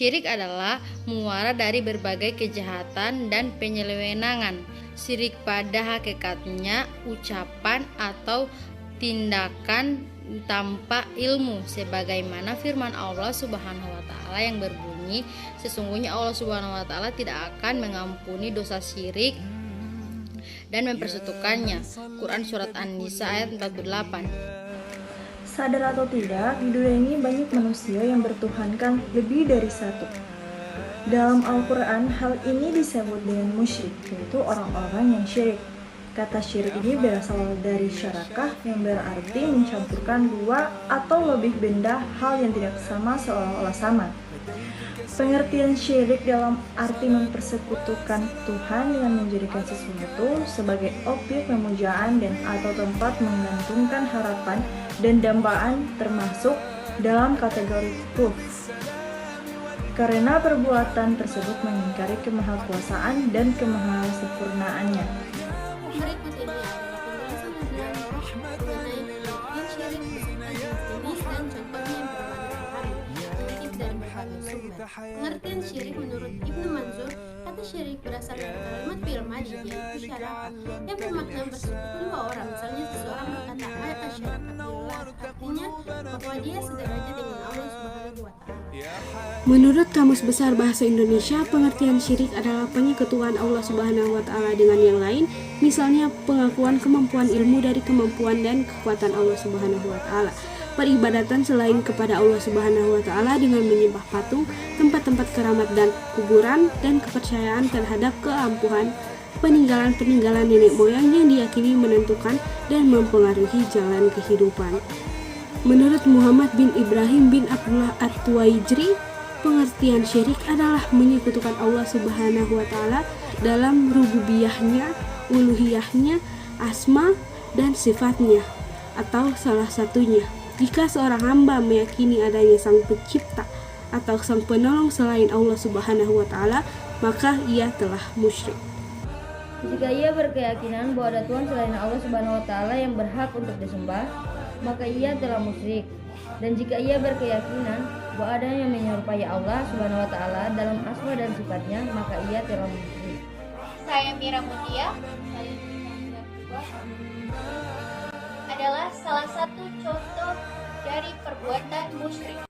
Syirik adalah muara dari berbagai kejahatan dan penyelewengan. Syirik pada hakikatnya ucapan atau tindakan tanpa ilmu, sebagaimana firman Allah Subhanahu wa taala yang berbunyi, sesungguhnya Allah Subhanahu wa taala tidak akan mengampuni dosa syirik dan mempersekutukannya. Quran surat An-Nisa ayat 48. Sadar atau tidak, di dunia ini banyak manusia yang bertuhankan lebih dari satu. Dalam Al-Quran, hal ini disebut dengan musyrik, yaitu orang-orang yang syirik. Kata syirik ini berasal dari syarakah yang berarti mencampurkan dua atau lebih benda hal yang tidak sama seolah-olah sama. Pengertian syirik dalam arti mempersekutukan Tuhan dengan menjadikan sesuatu sebagai objek pemujaan dan atau tempat menggantungkan harapan dan dambaan termasuk dalam kategori kufur. Karena perbuatan tersebut mengingkari kemahakuasaan dan kemahasempurnaannya. Berikut ini adalah penjelasan lebih lanjut mengenai pengertian syirik beserta jenis dan contohnya yang bermanfaat dikutip dari berbagai sumber. Pengertian syirik menurut Ibnu Manzur, kata syirik berasal dari kalimat fi'il madhi yaitu syarakah yang bermakna bersekutu dua orang. Misalnya seseorang berkata asyaraka billah, artinya bahwa dia sederajat dengan Allah Subhanahu wa taala. Menurut Kamus Besar Bahasa Indonesia, pengertian syirik adalah penyekutuan Allah Subhanahu wa taala dengan yang lain, misalnya pengakuan kemampuan ilmu dari kemampuan dan kekuatan Allah Subhanahu wa taala. Peribadatan selain kepada Allah Subhanahu wa taala dengan menyembah patung, tempat-tempat keramat dan kuburan, dan kepercayaan terhadap keampuhan peninggalan-peninggalan nenek moyang yang diyakini menentukan dan mempengaruhi jalan kehidupan. Menurut Muhammad bin Ibrahim bin Abdullah At-Tuwaijri, pengertian syirik adalah menyekutukan Allah Subhanahu wa taala dalam rububiyahnya, uluhiyahnya, asma dan sifatnya, atau salah satunya. Jika seorang hamba meyakini adanya sang pencipta atau sang penolong selain Allah Subhanahu wa taala, maka ia telah musyrik. Jika ia berkeyakinan bahwa ada Tuhan selain Allah Subhanahu wa taala yang berhak untuk disembah, maka ia telah musyrik. Dan jika ia berkeyakinan bahwa ada yang menyerupai Allah Subhanahu wa taala dalam asma dan sifatnya, maka ia telah musyrik. Saya Mira Mutia adalah salah satu contoh dari perbuatan musyrik.